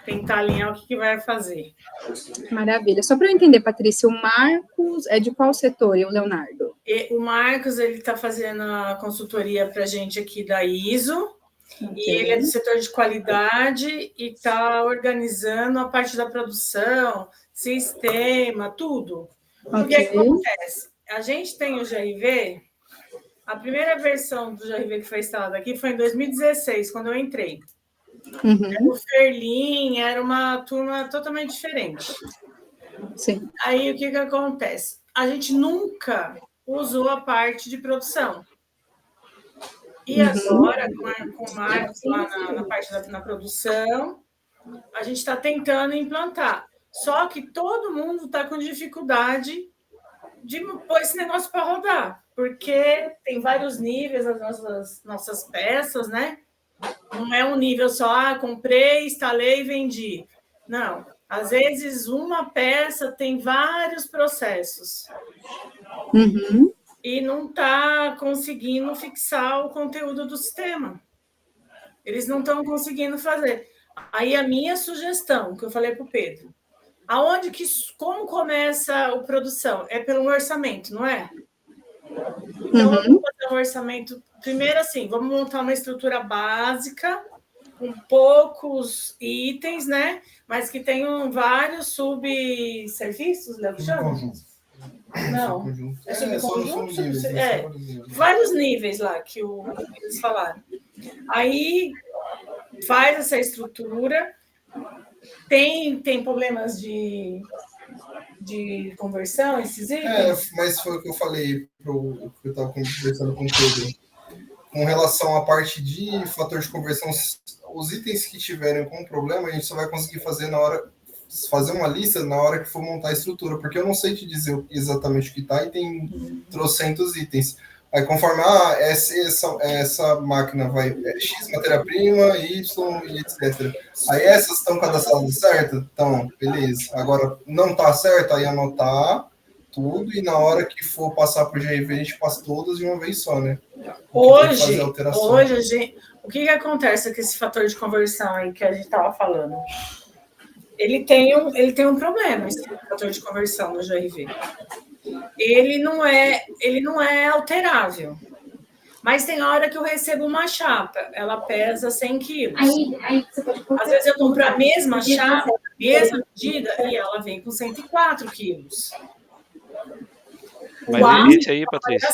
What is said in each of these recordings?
tentar alinhar o que vai fazer. Maravilha. Só para eu entender, Patrícia, o Marcos é de qual setor e o Leonardo? O Marcos, ele está fazendo a consultoria para a gente aqui da ISO, e ele é do setor de qualidade e está organizando a parte da produção, sistema, tudo. O que acontece? A gente tem o GRV, a primeira versão do GRV que foi instalada aqui foi em 2016, quando eu entrei. O Ferlin era uma turma totalmente diferente. Sim. Aí, o que acontece? A gente nunca usou a parte de produção. E agora, com o Marcos lá na parte na produção, a gente está tentando implantar. Só que todo mundo está com dificuldade de pôr esse negócio para rodar, porque tem vários níveis as nossas peças, né? Não é um nível só, comprei, instalei e vendi. Não. Às vezes, uma peça tem vários processos. E não está conseguindo fixar o conteúdo do sistema. Eles não estão conseguindo fazer. Aí, a minha sugestão, que eu falei para o Pedro, como começa a produção? É pelo orçamento, não é? Então, vamos fazer um orçamento. Primeiro, assim, vamos montar uma estrutura básica, com poucos itens, né? Mas que tenham vários subserviços, Léo, que chama? Não, é subconjunto? Vários níveis lá que eles falaram. Aí, faz essa estrutura. Tem problemas de conversão, esses itens? Mas foi o que eu falei, eu estava conversando com o Pedro. Com relação à parte de fator de conversão, os itens que tiverem com problema, a gente só vai conseguir fazer fazer uma lista na hora que for montar a estrutura, porque eu não sei te dizer exatamente o que está e tem trocentos itens. Aí conforme essa máquina vai X matéria-prima, Y e etc. Aí essas estão cadastradas certo? Então, beleza. Agora não está certo, aí anotar tudo e na hora que for passar para o GRV, a gente passa todas de uma vez só, né? Hoje o que acontece com esse fator de conversão aí que a gente estava falando? Ele tem um problema, esse fator de conversão no GRV. Ele não é alterável. Mas tem hora que eu recebo uma chapa, ela pesa 100 quilos. Às vezes eu compro a mesma chapa, a mesma medida, e ela vem com 104 quilos. Mas esse aí, Patrícia.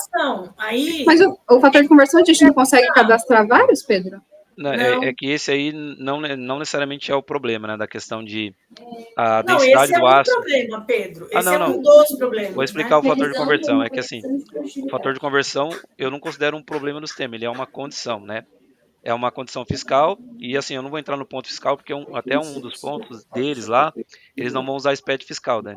Mas o fator de conversão a gente não consegue cadastrar vários, Pedro? Não. É que esse aí não necessariamente é o problema, né? Da questão de a não, densidade esse do é um ácido. Problema, Pedro. Esse é um dos problemas. Vou explicar, né? O fator de conversão. É que assim, o fator de conversão eu não considero um problema no sistema, ele é uma condição, né? É uma condição fiscal, e assim, eu não vou entrar no ponto fiscal, porque até um dos pontos deles lá, eles não vão usar SPED fiscal, né?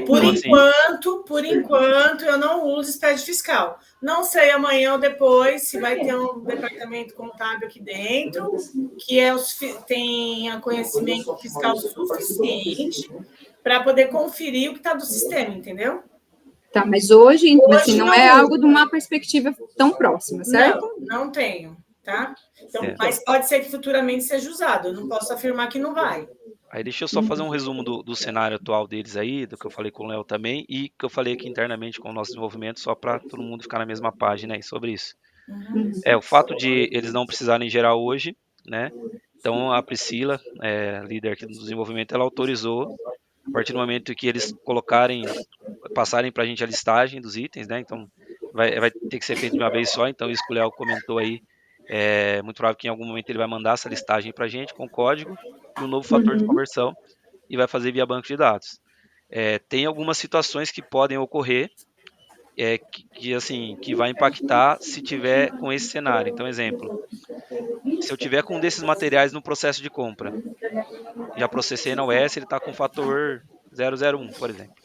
Por enquanto, eu não uso SPED fiscal. Não sei amanhã ou depois se vai ter um departamento contábil aqui dentro, que tenha conhecimento fiscal suficiente para poder conferir o que está do sistema, entendeu? Tá, mas hoje assim, não é algo de uma perspectiva tão próxima, certo? Não tenho. Tá? Então, mas pode ser que futuramente seja usado. Eu não posso afirmar que não vai. Aí deixa eu só fazer um resumo do cenário atual deles aí, do que eu falei com o Léo também, e que eu falei aqui internamente com o nosso desenvolvimento, só para todo mundo ficar na mesma página aí sobre isso. O fato de eles não precisarem gerar hoje, né? Então a Priscila, líder aqui do desenvolvimento, ela autorizou, a partir do momento que eles passarem para a gente a listagem dos itens, né? Então vai ter que ser feito de uma vez só, então isso que o Léo comentou aí, é muito provável que em algum momento ele vai mandar essa listagem para a gente com código e um novo fator de conversão e vai fazer via banco de dados. Tem algumas situações que podem ocorrer que vai impactar se tiver com esse cenário. Então, exemplo, se eu tiver com um desses materiais no processo de compra, já processei na US, ele está com fator 001, por exemplo.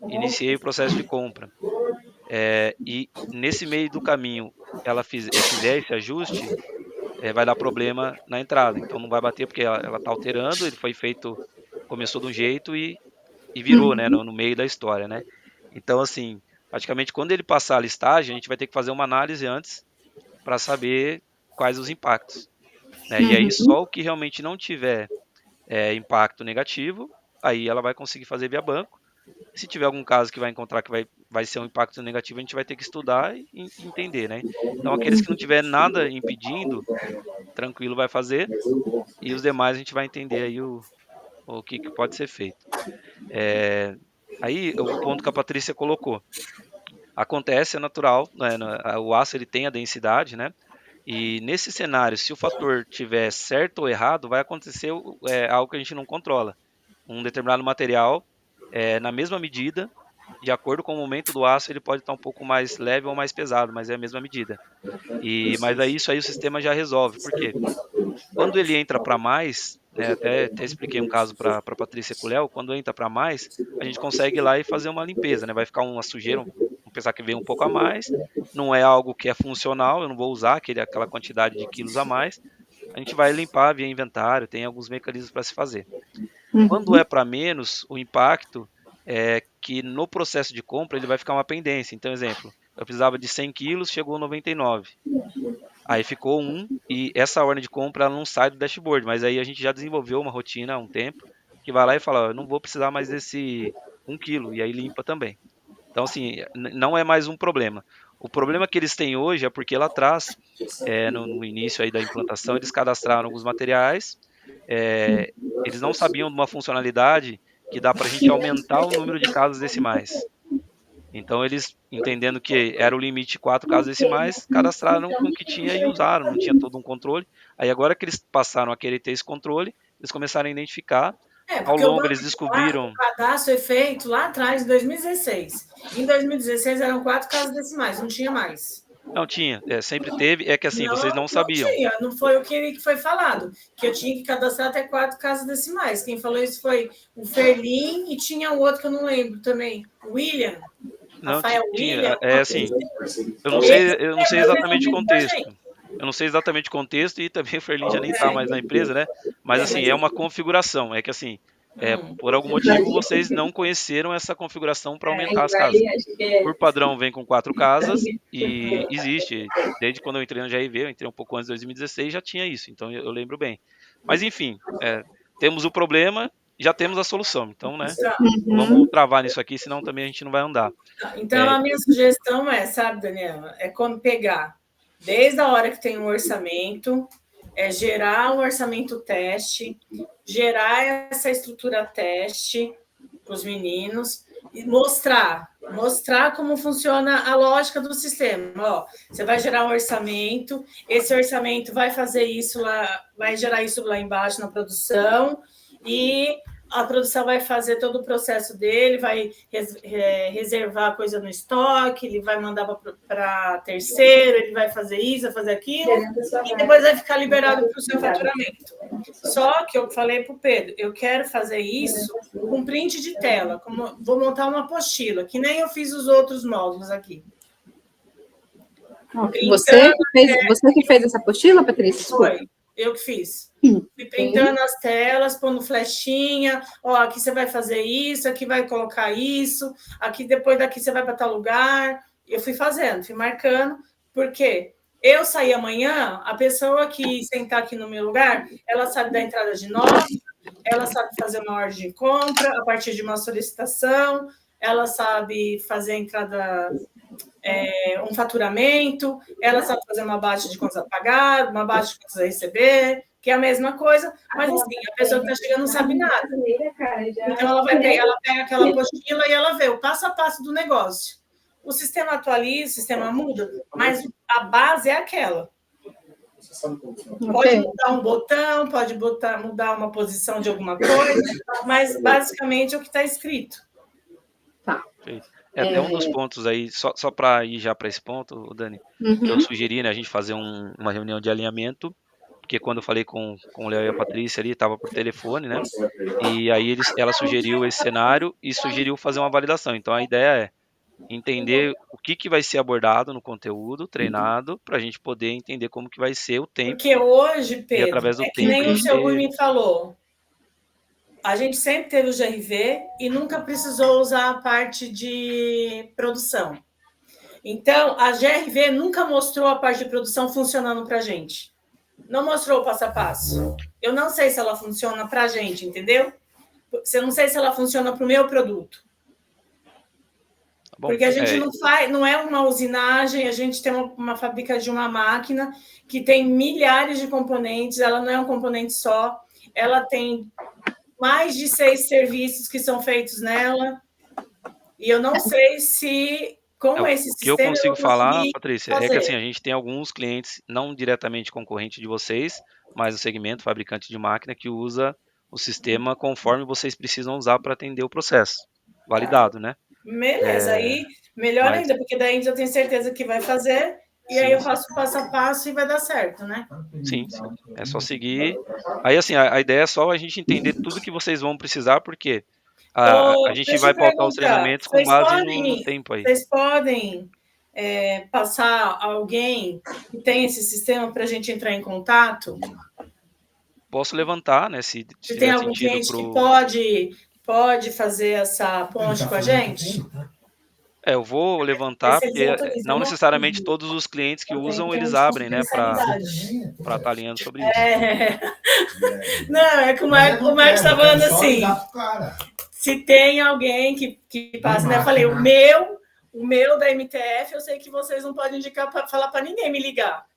Iniciei o processo de compra. E nesse meio do caminho ela fizer esse ajuste, vai dar problema na entrada. Então não vai bater porque ela está alterando, ele foi feito, começou de um jeito e virou, né, no meio da história, né? Então, assim, praticamente quando ele passar a listagem, a gente vai ter que fazer uma análise antes para saber quais os impactos, né? E aí só o que realmente não tiver impacto negativo, aí ela vai conseguir fazer via banco. Se tiver algum caso que vai encontrar que vai ser um impacto negativo, a gente vai ter que estudar e entender, né? Então, aqueles que não tiver nada impedindo, tranquilo vai fazer, e os demais a gente vai entender aí o que pode ser feito. Aí, o ponto que a Patrícia colocou. Acontece, é natural, né? O aço ele tem a densidade, né? E nesse cenário, se o fator tiver certo ou errado, vai acontecer algo que a gente não controla. Um determinado material, na mesma medida, de acordo com o momento do aço, ele pode estar um pouco mais leve ou mais pesado, mas é a mesma medida. Mas aí isso aí o sistema já resolve. Por quê? Quando ele entra para mais, né, até expliquei um caso para a Patrícia com o Léo, quando entra para mais, a gente consegue ir lá e fazer uma limpeza, né? Vai ficar uma sujeira, vamos pensar que vem um pouco a mais, não é algo que é funcional, eu não vou usar aquela quantidade de quilos a mais, a gente vai limpar via inventário, tem alguns mecanismos para se fazer. Quando é para menos, o impacto é que no processo de compra ele vai ficar uma pendência. Então, exemplo, eu precisava de 100 quilos, chegou 99. Aí ficou 1 e essa ordem de compra ela não sai do dashboard, mas aí a gente já desenvolveu uma rotina há um tempo que vai lá e fala, eu não vou precisar mais desse 1 quilo, e aí limpa também. Então, assim, não é mais um problema. O problema que eles têm hoje é porque lá atrás, no início aí da implantação, eles cadastraram alguns materiais, eles não sabiam de uma funcionalidade que dá para a gente aumentar o número de casas decimais. Então, eles, entendendo que era o limite 4 casas decimais, cadastraram com o que tinha e usaram, não tinha todo um controle. Aí, agora que eles passaram a querer ter esse controle, eles começaram a identificar. Ao longo, eles descobriram... O cadastro é feito lá atrás, em 2016. Em 2016, eram 4 casas decimais, não tinha mais. Não tinha, sempre teve, é que assim, vocês não sabiam. Não tinha, não foi o que foi falado, que eu tinha que cadastrar até 4 casas decimais. Quem falou isso foi o Ferlin e tinha um outro que eu não lembro também, o William. Não, Rafael tinha, William. assim, eu não sei exatamente o contexto. Eu não sei exatamente o contexto e também o Ferlin já nem está mais na empresa, né? Mas assim, é uma configuração, é que assim, por algum motivo vocês não conheceram essa configuração para aumentar as casas. Por padrão vem com 4 casas e existe, desde quando eu entrei no GRV, eu entrei um pouco antes de 2016, já tinha isso, então eu lembro bem. Mas enfim, temos o problema, já temos a solução, então, né, vamos travar nisso aqui, senão também a gente não vai andar. Então, a minha sugestão sabe, Daniela, como pegar, desde a hora que tem um orçamento, gerar um orçamento teste, gerar essa estrutura teste para os meninos e mostrar como funciona a lógica do sistema. Ó, você vai gerar um orçamento, esse orçamento vai fazer isso lá, vai gerar isso lá embaixo na produção e a produção vai fazer todo o processo dele, vai reservar coisa no estoque, ele vai mandar para terceiro, ele vai fazer isso, vai fazer aquilo, e depois vai ficar liberado para o seu faturamento. Só que eu falei para o Pedro, eu quero fazer isso com print de tela, vou montar uma apostila, que nem eu fiz os outros módulos aqui. Você que fez essa apostila, Patrícia? Foi. Eu que fiz. Fui printando as telas, pondo flechinha, ó, aqui você vai fazer isso, aqui vai colocar isso, aqui depois daqui você vai para tal lugar. Eu fui fazendo, fui marcando, porque eu sair amanhã, a pessoa que sentar aqui no meu lugar, ela sabe da entrada de nota, ela sabe fazer uma ordem de compra a partir de uma solicitação, ela sabe fazer a entrada... um faturamento, ela sabe fazer uma baixa de contas a pagar, uma baixa de contas a receber, que é a mesma coisa, mas assim, a pessoa que está chegando não sabe nada. Então, ela pega aquela apostila e ela vê o passo a passo do negócio. O sistema atualiza, o sistema muda, mas a base é aquela. Pode mudar um botão, pode mudar uma posição de alguma coisa, mas basicamente é o que está escrito. Tá. Até um dos pontos aí, só para ir já para esse ponto, Dani, que eu sugeri, né, a gente fazer uma reunião de alinhamento, porque quando eu falei com o Léo e a Patrícia ali, estava por telefone, né, e aí ela sugeriu esse cenário e sugeriu fazer uma validação. Então a ideia é entender o que vai ser abordado no conteúdo treinado, para a gente poder entender como que vai ser o tempo. Porque hoje, Pedro, através do que tempo, nem o seu Rui falou, a gente sempre teve o GRV e nunca precisou usar a parte de produção. Então, a GRV nunca mostrou a parte de produção funcionando para a gente. Não mostrou o passo a passo. Eu não sei se ela funciona para a gente, entendeu? Eu não sei se ela funciona para o meu produto. Bom, porque a gente não é uma usinagem, a gente tem uma fábrica de uma máquina que tem milhares de componentes, ela não é um componente só, ela tem mais de 6 serviços que são feitos nela, e eu não sei se com esse sistema... O que eu consigo falar, Patrícia, é que assim, a gente tem alguns clientes, não diretamente concorrente de vocês, mas o segmento fabricante de máquina que usa o sistema conforme vocês precisam usar para atender o processo, validado, né? Beleza, aí melhor ainda, porque daí eu tenho certeza que vai fazer, e aí eu faço passo a passo e vai dar certo, né? Sim, é só seguir. Aí, assim, a ideia é só a gente entender tudo que vocês vão precisar, porque a gente vai pautar os treinamentos com base no tempo aí. Vocês podem passar alguém que tem esse sistema para a gente entrar em contato? Posso levantar, né? Se tem algum cliente que pode fazer essa ponte com a gente? Eu vou levantar, porque não necessariamente todos os clientes que usam, eles abrem, né, para estar alinhando sobre isso. Não, é que o Marcos está falando assim, se tem alguém que passa, né? Eu falei, o meu da MTF, eu sei que vocês não podem indicar para falar para ninguém me ligar.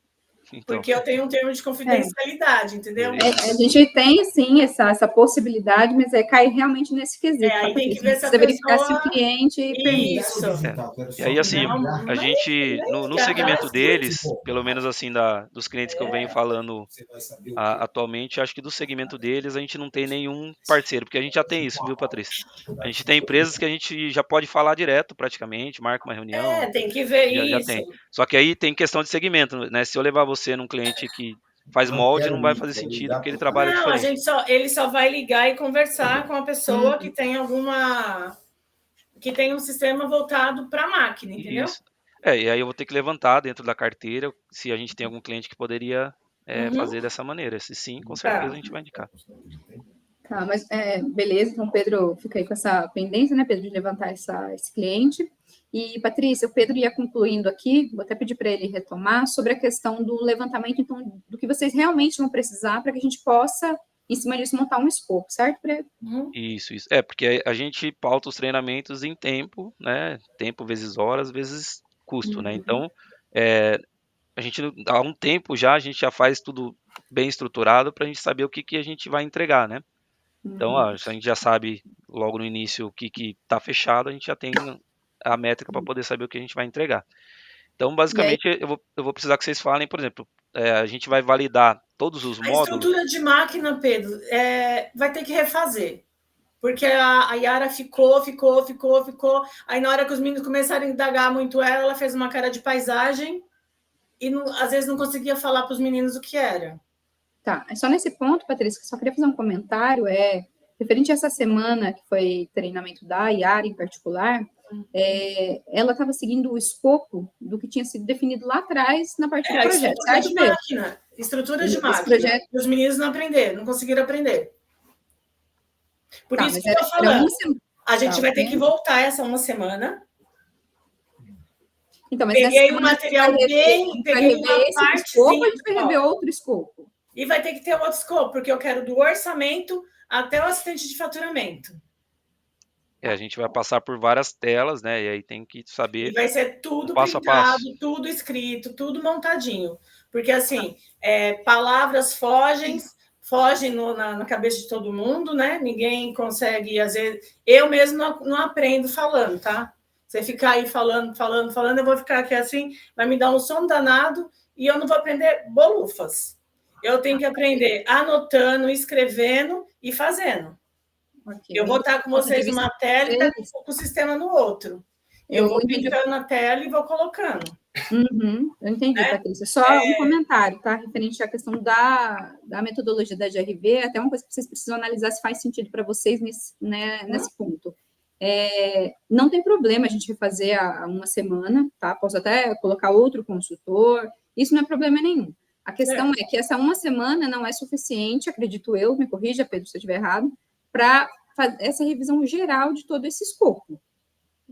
Então, porque eu tenho um termo de confidencialidade, entendeu? A gente tem, sim, essa possibilidade, mas cai realmente nesse quesito. Aí tem que ver se a verificar se o cliente permite. Isso. E aí, assim, a gente, no segmento deles, pelo menos assim, dos clientes que eu venho falando atualmente, acho que do segmento deles a gente não tem nenhum parceiro, porque a gente já tem isso, viu, Patrícia? A gente tem empresas que a gente já pode falar direto, praticamente, marca uma reunião. Tem que ver isso. Já tem. Só que aí tem questão de segmento, né? Se eu levar você num cliente que faz molde, não vai fazer sentido, porque ele trabalha diferente. Ele só vai ligar e conversar com a pessoa que tem que tem um sistema voltado para a máquina, entendeu? Isso. E aí eu vou ter que levantar dentro da carteira se a gente tem algum cliente que poderia fazer dessa maneira. Se sim, com certeza a gente vai indicar. Tá, mas beleza, então o Pedro fica aí com essa pendência, né, Pedro, de levantar esse cliente. E, Patrícia, o Pedro ia concluindo aqui, vou até pedir para ele retomar, sobre a questão do levantamento, então, do que vocês realmente vão precisar para que a gente possa, em cima disso, montar um escopo, certo, Pedro? Isso. Porque a gente pauta os treinamentos em tempo, né, tempo vezes horas, vezes custo, né, então, a gente, há um tempo já, a gente já faz tudo bem estruturado para a gente saber o que a gente vai entregar, né. Então, se a gente já sabe logo no início o que está fechado, a gente já tem a métrica para poder saber o que a gente vai entregar. Então, basicamente, eu vou precisar que vocês falem, por exemplo, a gente vai validar todos os módulos. A estrutura de máquina, Pedro, vai ter que refazer. Porque a Yara ficou. Aí, na hora que os meninos começaram a indagar muito ela fez uma cara de paisagem e, às vezes, não conseguia falar para os meninos o que era. Tá, só nesse ponto, Patrícia, que só queria fazer um comentário, referente a essa semana, que foi treinamento da Yara em particular, ela estava seguindo o escopo do que tinha sido definido lá atrás na parte do projeto. Estrutura de máquina. Os meninos não aprenderam, não conseguiram aprender. Por isso que eu estou falando. A gente vai ter que voltar essa uma semana. Então, mas peguei o material bem, peguei uma parte. Escopo, a gente vai rever outro escopo. E vai ter que ter outro escopo, porque eu quero do orçamento até o assistente de faturamento. A gente vai passar por várias telas, né? E aí tem que saber. E vai ser tudo passo pintado, a passo. Tudo escrito, tudo montadinho. Porque, assim, palavras fogem na cabeça de todo mundo, né? Ninguém consegue, às vezes... Eu mesmo não aprendo falando, tá? Você ficar aí falando, eu vou ficar aqui assim, vai me dar um som danado e eu não vou aprender bolufas. Eu tenho que aprender anotando, escrevendo e fazendo. Okay. Eu vou estar com vocês numa tela e com o sistema no outro. Eu vou pintando na tela e vou colocando. Eu entendi, Patrícia. Só um comentário, tá? Referente à questão da metodologia da GRV, até uma coisa que vocês precisam analisar se faz sentido para vocês nesse ponto. Não tem problema a gente refazer a uma semana, tá? Posso até colocar outro consultor, isso não é problema nenhum. A questão é que essa uma semana não é suficiente, acredito eu, me corrija, Pedro, se eu estiver errado, para fazer essa revisão geral de todo esse escopo,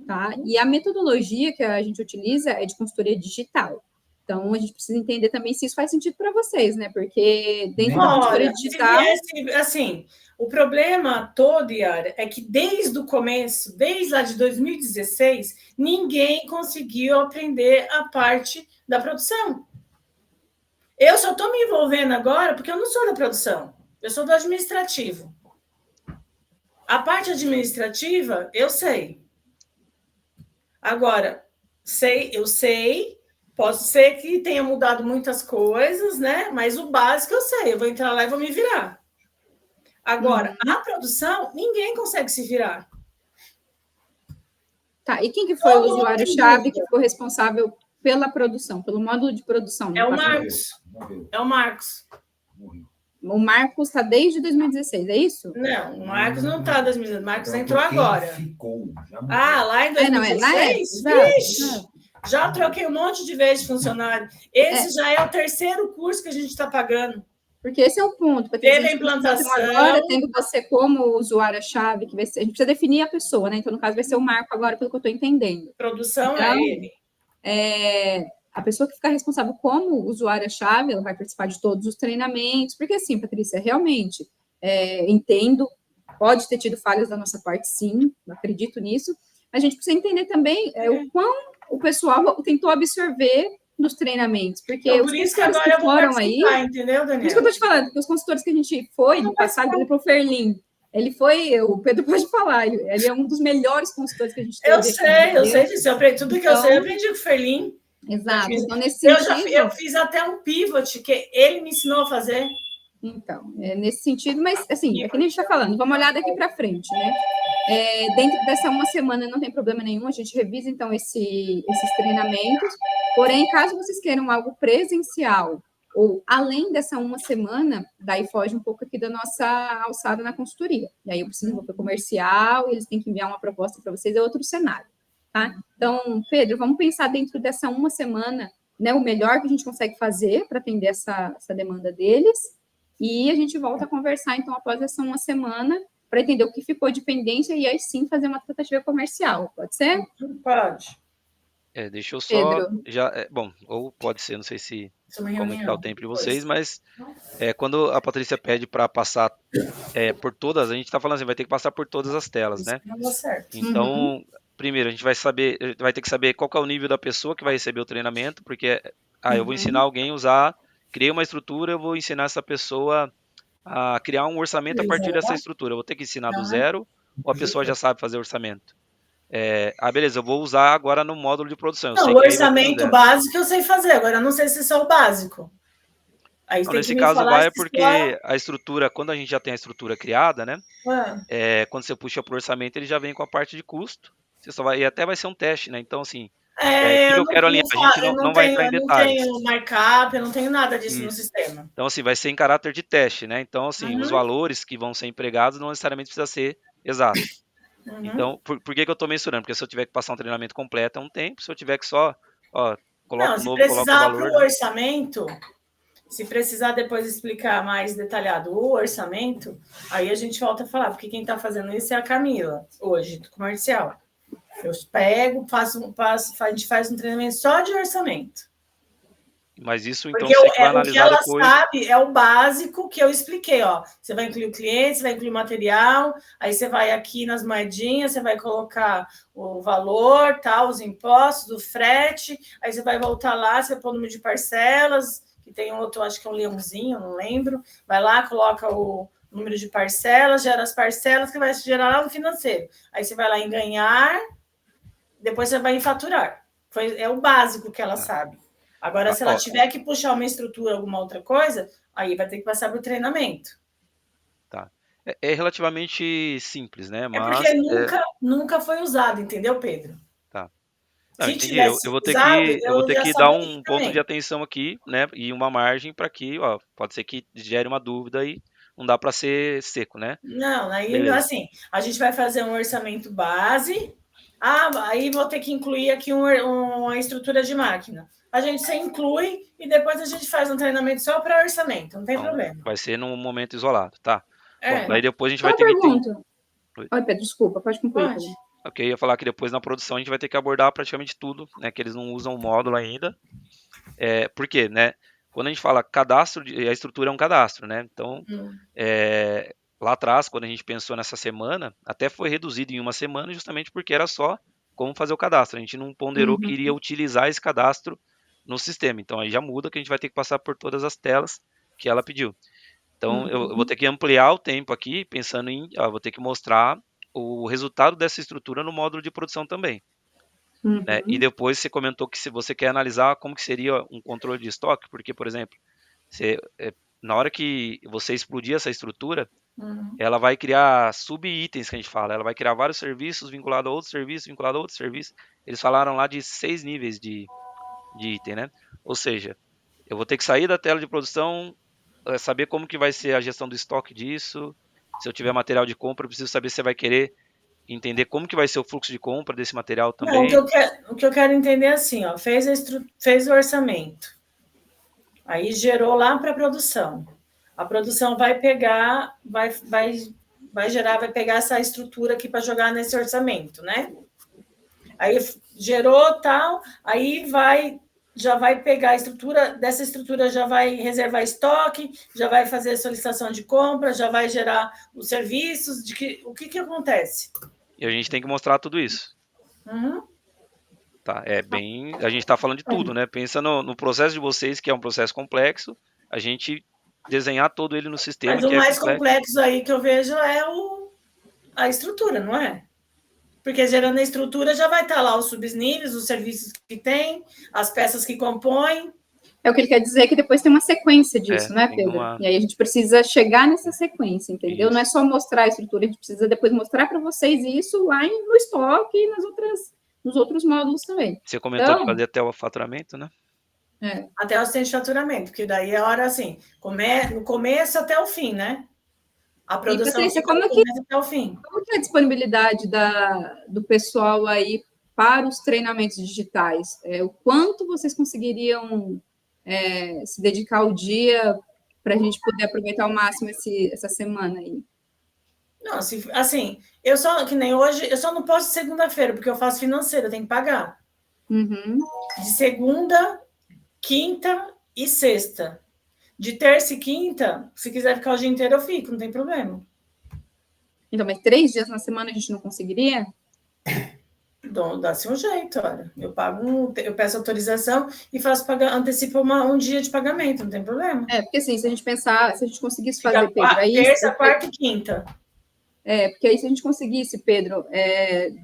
tá? E a metodologia que a gente utiliza é de consultoria digital. Então, a gente precisa entender também se isso faz sentido para vocês, né? Porque dentro da Olha, consultoria se digital... viesse, assim, o problema todo, Yara, é que desde o começo, desde lá de 2016, ninguém conseguiu aprender a parte da produção. Eu só estou me envolvendo agora porque eu não sou da produção, eu sou do administrativo. A parte administrativa, eu sei. Agora, eu sei, posso ser que tenha mudado muitas coisas, né? Mas o básico eu sei, eu vou entrar lá e vou me virar. Agora, a produção, ninguém consegue se virar. Tá, e quem que foi o usuário-chave que ficou responsável pela produção, pelo módulo de produção? É o Marcos. É o Marcos. O Marcos está desde 2016, é isso? Não, o Marcos não está em 2016, o Marcos entrou agora. Lá em 2016? Já troquei um monte de vezes de funcionário. Esse já é o terceiro curso que a gente está pagando. Porque esse é o ponto. Teve a implantação. Agora, tendo você como usuária-chave, que vai ser, a gente precisa definir a pessoa, né? Então, no caso, vai ser o Marco agora, pelo que eu estou entendendo. Produção então, é ele. A pessoa que ficar responsável como usuária-chave, ela vai participar de todos os treinamentos, porque assim, Patrícia, realmente, entendo, pode ter tido falhas da nossa parte, sim, acredito nisso, mas a gente precisa entender também o quão o pessoal tentou absorver nos treinamentos, porque então, por isso que agora eu vou participar, entendeu, Daniel? Por isso que eu estou te falando, porque os consultores que a gente foi no passado, por exemplo, o Ferlin, ele foi, o Pedro pode falar, ele é um dos melhores consultores que a gente teve. Eu sei disso, tudo que eu sei, eu aprendi com o Ferlin. Exato, então nesse sentido... Eu fiz até um pivot que ele me ensinou a fazer. Então, nesse sentido, mas assim, é que nem a gente está falando, vamos olhar daqui para frente, né? Dentro dessa uma semana não tem problema nenhum, a gente revisa então esses treinamentos, porém, caso vocês queiram algo presencial, ou além dessa uma semana, daí foge um pouco aqui da nossa alçada na consultoria. E aí eu preciso envolver comercial, eles têm que enviar uma proposta para vocês, é outro cenário. Tá? Então, Pedro, vamos pensar dentro dessa uma semana, né, o melhor que a gente consegue fazer para atender essa demanda deles, e a gente volta a conversar, então, após essa uma semana, para entender o que ficou de pendência, e aí sim fazer uma tratativa comercial, pode ser? Pode. Deixa eu só... Pedro. Bom, ou pode ser, não sei se como é que está o tempo de vocês, mas quando a Patrícia pede para passar por todas, a gente está falando assim, vai ter que passar por todas as telas, né? Não dá certo. Então... Primeiro, a gente vai ter que saber qual que é o nível da pessoa que vai receber o treinamento, porque eu vou ensinar alguém a usar, criei uma estrutura, eu vou ensinar essa pessoa a criar um orçamento a partir dessa estrutura. Eu vou ter que ensinar do zero, ou a pessoa já sabe fazer orçamento? Beleza, eu vou usar agora no módulo de produção. Não, o orçamento básico eu sei fazer, agora eu não sei se é só o básico. Aí não, nesse caso vai porque a estrutura, quando a gente já tem a estrutura criada, né? Quando você puxa para o orçamento, ele já vem com a parte de custo. Você só vai, e até vai ser um teste, né? Então, assim, eu quero alinhar, a gente não vai entrar em detalhes. Eu não tenho markup, eu não tenho nada disso no sistema. Então, assim, vai ser em caráter de teste, né? Então, assim, os valores que vão ser empregados não necessariamente precisa ser exato. Então, por que eu estou mensurando? Porque se eu tiver que passar um treinamento completo é um tempo, se eu tiver que só, coloca o novo, coloca o valor. Se precisar para o orçamento, se precisar depois explicar mais detalhado o orçamento, aí a gente volta a falar, porque quem está fazendo isso é a Camila, hoje, do comercial. Eu pego, a gente faz um treinamento só de orçamento. Mas isso, então, porque você vai analisar o que ela depois. sabe é o básico que eu expliquei, ó. Você vai incluir o cliente, você vai incluir o material, aí você vai aqui nas moedinhas, você vai colocar o valor, tal, os impostos, o frete, aí você vai voltar lá, você vai pôr o número de parcelas, que tem outro, acho que é um leãozinho, não lembro. Vai lá, coloca o número de parcelas, gera as parcelas que vai se gerar lá no financeiro. Aí você vai lá em ganhar, depois você vai em faturar. É o básico que ela sabe. Agora, se ela tiver que puxar uma estrutura, alguma outra coisa, aí vai ter que passar por treinamento. Tá. É relativamente simples, né? Mas, porque nunca foi usado, entendeu, Pedro? Tá. Não, entendi. Eu vou ter que dar um ponto de atenção aqui, né? E uma margem para que, pode ser que gere uma dúvida e não dá para ser seco, né? Não, aí assim, a gente vai fazer um orçamento base. Aí vou ter que incluir aqui uma estrutura de máquina. A gente se inclui e depois a gente faz um treinamento só para orçamento, não tem problema. Vai ser num momento isolado, tá? Bom, daí depois a gente vai ter que... Oi, Pedro, desculpa, pode concluir. Ok, eu ia falar que depois na produção a gente vai ter que abordar praticamente tudo, né? Que eles não usam o módulo ainda. Por quê, né? Quando a gente fala cadastro, a estrutura é um cadastro, né? Então, lá atrás, quando a gente pensou nessa semana, até foi reduzido em uma semana justamente porque era só como fazer o cadastro. A gente não ponderou que iria utilizar esse cadastro no sistema. Então, aí já muda que a gente vai ter que passar por todas as telas que ela pediu. Então, eu vou ter que ampliar o tempo aqui, pensando em, vou ter que mostrar o resultado dessa estrutura no módulo de produção também. Né? E depois você comentou que se você quer analisar como que seria um controle de estoque, porque, por exemplo, na hora que você explodir essa estrutura, ela vai criar sub-itens, que a gente fala, ela vai criar vários serviços vinculados a outros serviços, vinculados a outros serviços. Eles falaram lá de 6 níveis de item, né? Ou seja, eu vou ter que sair da tela de produção, saber como que vai ser a gestão do estoque disso. Se eu tiver material de compra, eu preciso saber se você vai querer entender como que vai ser o fluxo de compra desse material também. Não, o que eu quero entender é assim, ó, fez o orçamento, aí gerou lá para a produção. A produção vai pegar, vai pegar essa estrutura aqui para jogar nesse orçamento, né? Aí gerou tal, aí já vai pegar a estrutura, dessa estrutura já vai reservar estoque, já vai fazer solicitação de compra, já vai gerar os serviços, o que acontece? E a gente tem que mostrar tudo isso. Tá, a gente está falando de tudo, né? Pensa no processo de vocês, que é um processo complexo, a gente desenhar todo ele no sistema. Mas o mais complexo aí que eu vejo é a estrutura, não é? Porque gerando a estrutura já vai estar lá os subníveis, os serviços que tem, as peças que compõem. É o que ele quer dizer, que depois tem uma sequência disso, né, Pedro? E aí a gente precisa chegar nessa sequência, entendeu? Isso. Não é só mostrar a estrutura, a gente precisa depois mostrar para vocês isso lá no estoque e nos outros módulos também. Você comentou de fazer até o faturamento, né? Até o centro de faturamento, porque daí é a hora assim, no começo até o fim, né? A produção até o fim. Como que é a disponibilidade do pessoal aí para os treinamentos digitais? O quanto vocês conseguiriam se dedicar ao dia para a gente poder aproveitar ao máximo essa semana aí? Não, assim, que nem hoje, eu só não posso segunda-feira, porque eu faço financeiro, eu tenho que pagar. De segunda, quinta e sexta. De terça e quinta, se quiser ficar o dia inteiro, eu fico, não tem problema. Então, mas 3 dias na semana a gente não conseguiria? Dá-se um jeito, olha. Eu peço autorização e antecipo um dia de pagamento, não tem problema. Porque assim, se a gente conseguisse fazer, Pedro, aí... Terça, quarta e quinta. Porque aí se a gente conseguisse, Pedro,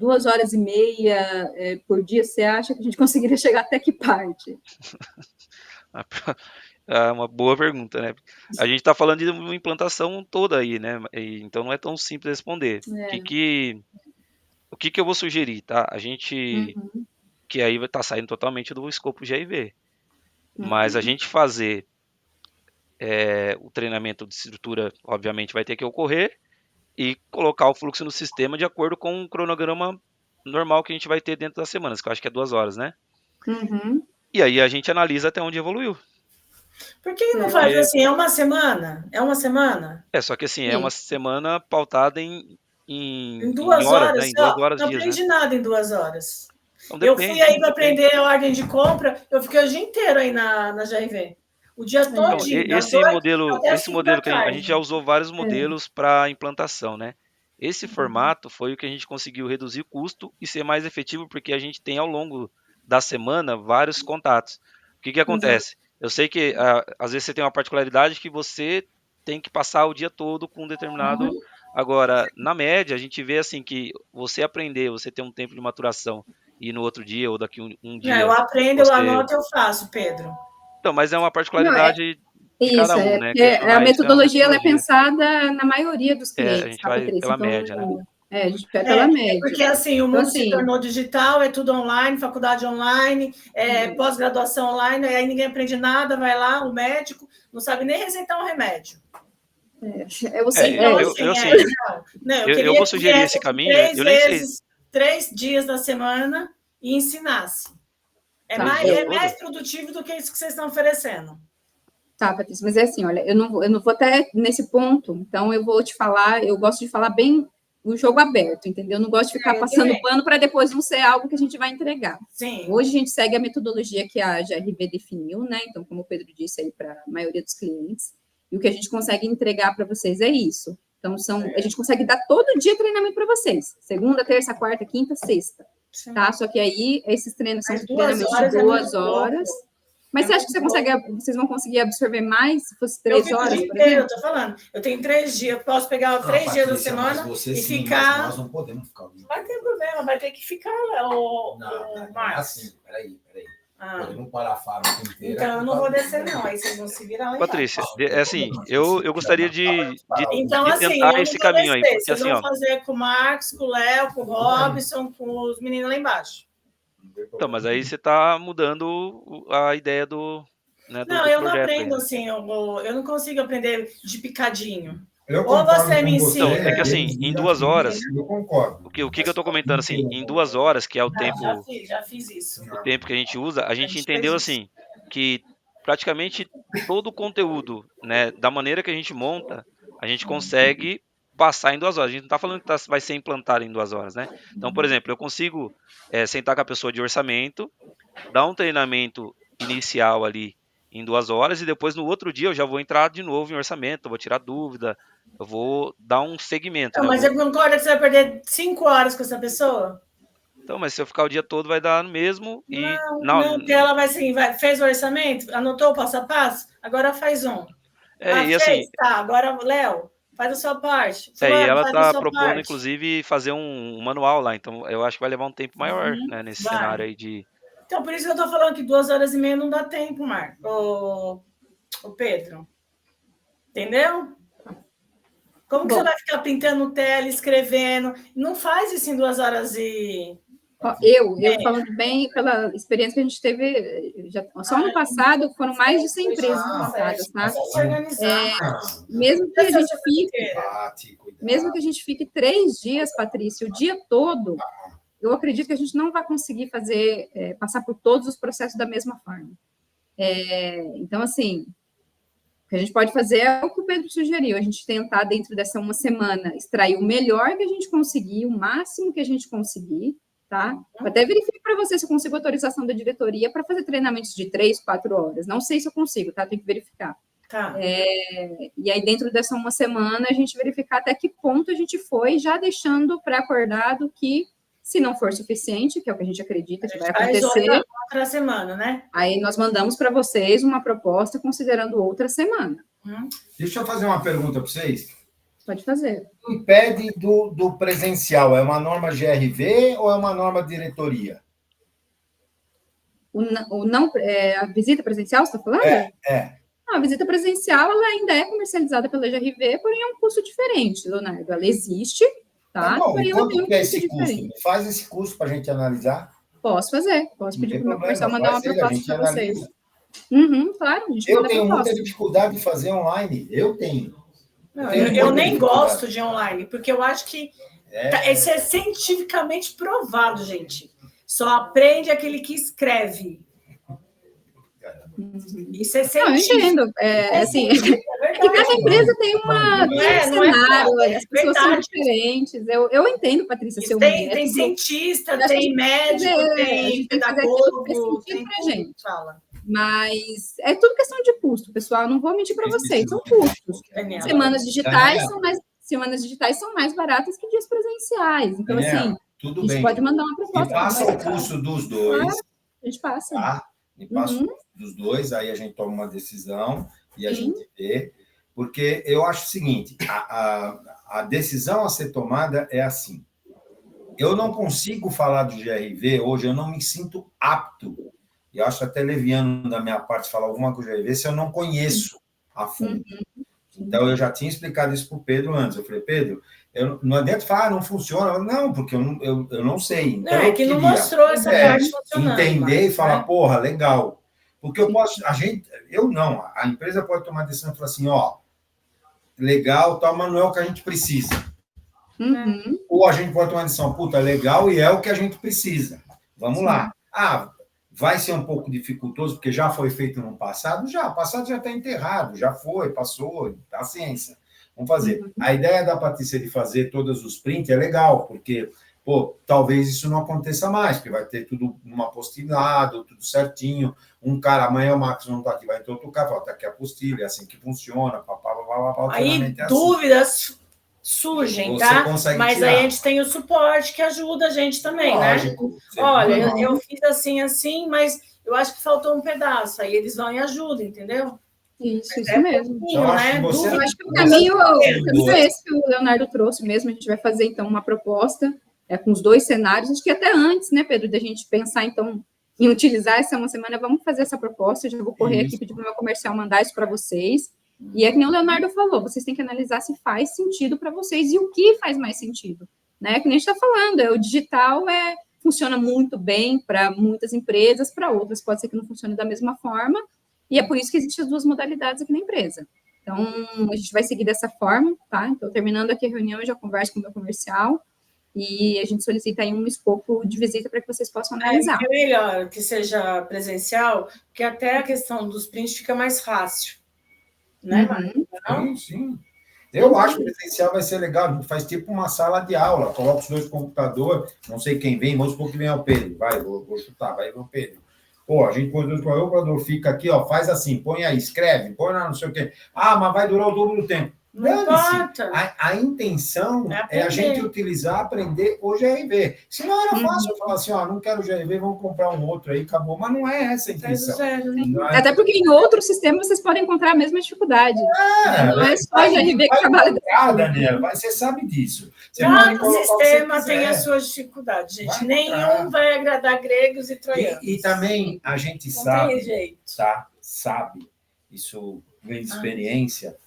2h30 por dia, você acha que a gente conseguiria chegar até que parte? É uma boa pergunta, né? A gente está falando de uma implantação toda aí, né? Então não é tão simples responder. O que eu vou sugerir, tá? A gente, que aí vai estar saindo totalmente do escopo GRV, mas a gente fazer o treinamento de estrutura, obviamente, vai ter que ocorrer e colocar o fluxo no sistema de acordo com o cronograma normal que a gente vai ter dentro das semanas, que eu acho que é 2 horas, né? E aí a gente analisa até onde evoluiu. Por que não faz assim? É uma semana? É uma semana? Só que assim, é uma semana pautada em 2 horas, né? Em 2 horas não dias, aprendi né? nada em 2 horas. Então, eu fui aí para aprender a ordem de compra, eu fiquei o dia inteiro aí na GRV. O dia todinho. Esse modelo que a gente já usou vários modelos para implantação, né? Esse formato foi o que a gente conseguiu reduzir o custo e ser mais efetivo, porque a gente tem ao longo da semana vários contatos. O que acontece? Eu sei que às vezes você tem uma particularidade que você tem que passar o dia todo com um determinado... Agora, na média, a gente vê assim que você aprender, você ter um tempo de maturação e no outro dia ou daqui um dia... eu aprendo, eu anoto, eu faço, Pedro. Então, mas é uma particularidade de cada um, né? A metodologia ela é pensada na maioria dos clientes. A gente vai pela média, né? A gente vai pela média. Porque assim, o mundo se tornou digital, é tudo online, faculdade online, pós-graduação online, aí ninguém aprende nada, vai lá, o médico não sabe nem receitar um remédio. Eu vou sugerir esse caminho. 3 dias da semana e ensinasse. É mais produtivo do que isso que vocês estão oferecendo. Tá, Patrícia, mas é assim, olha, eu não vou até nesse ponto, então eu vou te falar, eu gosto de falar bem o jogo aberto, entendeu? Eu não gosto de ficar passando pano para depois não ser algo que a gente vai entregar. Sim. Hoje a gente segue a metodologia que a GRV definiu, né? Então, como o Pedro disse aí para a maioria dos clientes, e o que a gente consegue entregar para vocês é isso. Então, a gente consegue dar todo dia treinamento para vocês. Segunda, terça, quarta, quinta, sexta. Tá? Só que aí, esses treinos são treinamentos de 2 horas. Mas você acha que vocês vão conseguir absorver mais se fosse 3 horas? O dia inteiro, eu tô falando. Eu tenho 3 dias, posso pegar 3 dias da semana e ficar. Nós não podemos ficar. Vai ter problema, vai ter que ficar Não, assim, peraí. Podemos parar a fábrica inteira. Então eu não vou descer, não. Aí vocês vão se virar lá Patrícia, assim, eu gostaria de então, assim, tentar esse caminho aí. Porque, vocês vão fazer com o Marcos, com o Léo, com o Robson, com os meninos lá embaixo. Então, mas aí você está mudando a ideia do. Né, não, do eu não aprendo assim, eu não consigo aprender de picadinho. Ou você me ensina. Então, é que assim, em 2 horas. Eu concordo. O que eu estou comentando assim, em 2 horas, que é o tempo. Já fiz isso. O tempo que a gente usa, a gente entendeu assim, que praticamente todo o conteúdo, né, da maneira que a gente monta, a gente consegue passar em 2 horas. A gente não está falando que vai ser implantado em 2 horas, né? Então, por exemplo, eu consigo sentar com a pessoa de orçamento, dar um treinamento inicial ali em 2 horas e depois no outro dia eu já vou entrar de novo em orçamento, eu vou tirar dúvida, eu vou dar um segmento. Não, mas você concorda que você vai perder 5 horas com essa pessoa? Então, mas se eu ficar o dia todo vai dar no mesmo e... Não, porque ela vai assim, fez o orçamento, anotou o passo a passo, agora faz um. E assim... Tá, agora, Léo, faz a sua parte. E ela está propondo, inclusive, fazer um manual lá. Então, eu acho que vai levar um tempo maior, né, nesse cenário aí de... Então, por isso que eu estou falando que 2 horas e meia não dá tempo, o Pedro. Entendeu? Como que você vai ficar pintando tela, escrevendo? Não faz isso em 2 horas e... Eu falando bem pela experiência que a gente teve, só ano passado foram mais de 100 empresas montadas, tá? Mesmo que a gente fique 3 dias, Patrícia, o dia todo, eu acredito que a gente não vai conseguir passar por todos os processos da mesma forma. Então, assim, o que a gente pode fazer é o que o Pedro sugeriu, a gente tentar, dentro dessa 1 semana, extrair o melhor que a gente conseguir, o máximo que a gente conseguir, tá? Eu até verifico para você se eu consigo autorização da diretoria para fazer treinamentos de 3, 4 horas. Não sei se eu consigo, tá? Tem que verificar. Tá. E aí, dentro dessa 1 semana, a gente verificar até que ponto a gente foi, já deixando pré-acordado que, se não for suficiente, que é o que a gente acredita que vai acontecer... outra semana, né? Aí nós mandamos para vocês uma proposta considerando outra semana. Deixa eu fazer uma pergunta para vocês. Pode fazer. O que impede do presencial? É uma norma GRV ou é uma norma diretoria? A visita presencial, você está falando? Não, a visita presencial ela ainda é comercializada pela GRV, porém é um custo diferente, Leonardo. Ela existe, tá? Bom, porém ela tem um custo diferente. Faz esse custo para a gente analisar. Posso fazer. Posso pedir para o meu comercial mandar uma proposta para vocês. Claro, a gente Eu tenho muita dificuldade de fazer online. Eu tenho. Eu nem gosto de online, porque eu acho que isso é cientificamente provado, gente. Só aprende aquele que escreve. Isso é científico. Eu entendo. Assim, que cada empresa tem um cenário, as pessoas são diferentes. Eu entendo, Patrícia, seu método. Tem cientista, tem médico, tem pedagogo, tem pra gente. Fala. Mas é tudo questão de custo, pessoal. Não vou mentir para vocês, são custos. Semanas digitais são mais baratas que dias presenciais. Então, assim, tudo a gente bem. Pode mandar uma proposta. E passa o custo dos dois. A gente passa. Tá? E passa o custo dos dois, aí a gente toma uma decisão e a gente vê. Porque eu acho o seguinte, a decisão a ser tomada é assim. Eu não consigo falar do GRV hoje, eu não me sinto apto. Eu acho até leviano da minha parte falar alguma coisa do GRV se eu não conheço a fundo. Então, eu já tinha explicado isso para o Pedro antes. Eu falei, Pedro, não adianta falar, não funciona. Não, porque eu não sei. Então, é que não mostrou essa parte funcionando. Entender e falar, porra, legal. Porque eu posso, a empresa pode tomar a decisão e falar assim, legal, tal, mas não é o que a gente precisa. Ou a gente pode tomar a decisão, puta, legal, e é o que a gente precisa. Vamos lá. Vai ser um pouco dificultoso, porque já foi feito no passado? Já, o passado já está enterrado, já foi, passou, paciência. Vamos fazer. A ideia da Patrícia de fazer todos os prints é legal, porque, pô, talvez isso não aconteça mais, porque vai ter tudo uma apostilhado, tudo certinho. Um cara, amanhã o Marcos não está aqui, vai ter outro cara, fala, tá aqui a apostila, é assim que funciona, aí dúvidas surgem, tá? Mas tirar. Aí a gente tem o suporte que ajuda a gente também, lógico, né? Olha, eu fiz assim, mas eu acho que faltou um pedaço. Aí eles vão e ajudam, entendeu? Isso mesmo. Eu acho que o caminho é esse que o Leonardo trouxe mesmo. A gente vai fazer, então, uma proposta com os 2 cenários. Acho que até antes, né, Pedro, da gente pensar, então, em utilizar essa uma semana, vamos fazer essa proposta. Eu já vou correr aqui, pedir para o meu comercial mandar isso para vocês. E é que nem o Leonardo falou, vocês têm que analisar se faz sentido para vocês e o que faz mais sentido, né? Que nem a gente está falando, o digital funciona muito bem para muitas empresas, para outras pode ser que não funcione da mesma forma, e é por isso que existem as 2 modalidades aqui na empresa. Então, a gente vai seguir dessa forma, tá? Então, terminando aqui a reunião, eu já converso com o meu comercial, e a gente solicita aí um escopo de visita para que vocês possam analisar. É melhor que seja presencial, porque até a questão dos prints fica mais fácil. Né? Sim. Eu acho que o presencial vai ser legal. A gente faz tipo uma sala de aula, coloca os 2 computadores, não sei quem vem, vamos supor que vem o Pedro. Vai, vou chutar, vai o Pedro. Pô, a gente põe o computador, fica aqui, ó, faz assim, põe aí, escreve, põe lá, não sei o quê. Ah, mas vai durar o dobro do tempo. Não importa. A intenção é a gente utilizar, aprender o GRV. Senão era fácil falar assim, ó, não quero o GRV, vamos comprar um outro aí, acabou. Mas não é essa a intenção. Até porque em outros sistemas vocês podem encontrar a mesma dificuldade. Não é só o GRV que trabalha. Daniela, você sabe disso. Cada sistema tem as suas dificuldades, gente. Nenhum vai agradar gregos e troianos. E também a gente sabe, isso vem de experiência,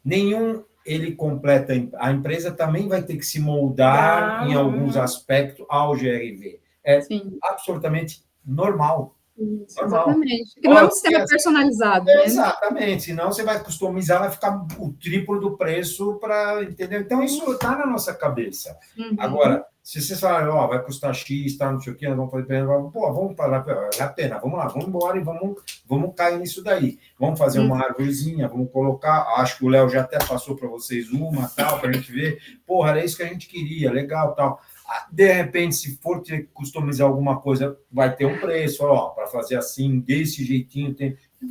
nenhum ele completa, a empresa também vai ter que se moldar em alguns aspectos ao GRV. É absolutamente normal. Isso, exatamente. Porque não é um sistema personalizado. Né? Exatamente, senão você vai customizar, vai ficar o triplo do preço para, entendeu? Então, isso está na nossa cabeça. Agora, se vocês falarem, ó, vai custar X, tá, não sei o quê, nós vamos fazer, pô, vamos parar, é a pena, vamos lá, vamos embora e vamos cair nisso daí. Vamos fazer uma árvorezinha, vamos colocar, acho que o Léo já até passou para vocês uma, tal, para a gente ver, porra, era isso que a gente queria, legal, tal. De repente, se for ter que customizar alguma coisa, vai ter um preço, ó, para fazer assim, desse jeitinho,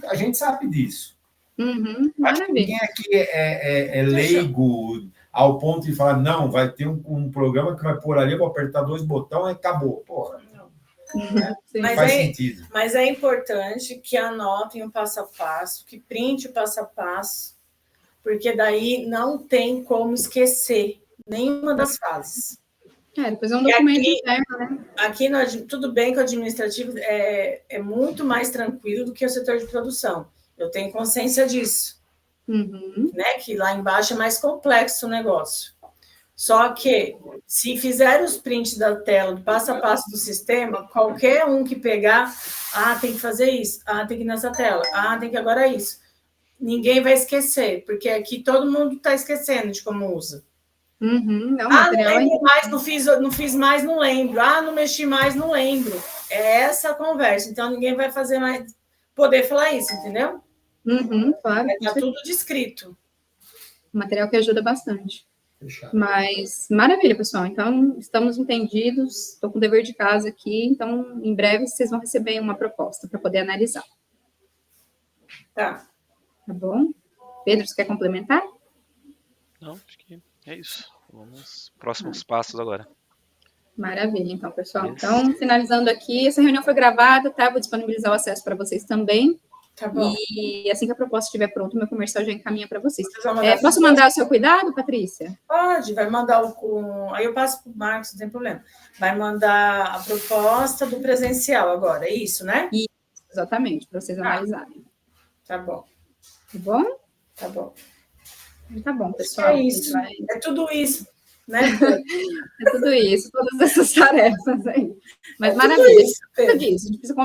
a gente sabe disso. Acho que ninguém aqui é leigo ao ponto de falar, não, vai ter um programa que vai pôr ali, eu vou apertar 2 botões e acabou. Porra, não faz sentido. Mas é importante que anotem o passo a passo, que printe o passo a passo, porque daí não tem como esquecer nenhuma das fases. Depois é um documento interno, né? Aqui, tudo bem que o administrativo é muito mais tranquilo do que o setor de produção. Eu tenho consciência disso. Né? Que lá embaixo é mais complexo o negócio. Só que, se fizer os prints da tela, do passo a passo do sistema, qualquer um que pegar, tem que fazer isso, tem que ir nessa tela, tem que agora isso. Ninguém vai esquecer, porque aqui todo mundo está esquecendo de como usa. Não, não lembro mais, não fiz mais, não lembro. Não mexi mais, não lembro. É essa a conversa. Então, ninguém vai fazer mais, poder falar isso, entendeu? Claro. Está tudo descrito. Material que ajuda bastante. Fechado. Mas, maravilha, pessoal. Então, estamos entendidos. Estou com o dever de casa aqui. Então, em breve, vocês vão receber uma proposta para poder analisar. Tá bom? Pedro, você quer complementar? Não, acho que é isso. Vamos próximos passos agora. Maravilha, então, pessoal. Então, finalizando aqui, essa reunião foi gravada, tá? Vou disponibilizar o acesso para vocês também. Tá bom. E assim que a proposta estiver pronta, o meu comercial já encaminha para vocês. Posso mandar o seu cuidado, Patrícia? Pode, vai mandar aí eu passo para o Marcos, não tem problema. Vai mandar a proposta do presencial agora, é isso, né? Isso, exatamente, para vocês analisarem. Tá bom. Tá bom? Tá bom. Tá bom, pessoal. É isso, é tudo isso, né? É tudo isso, todas essas tarefas aí. Mas maravilha, tudo isso. A gente precisa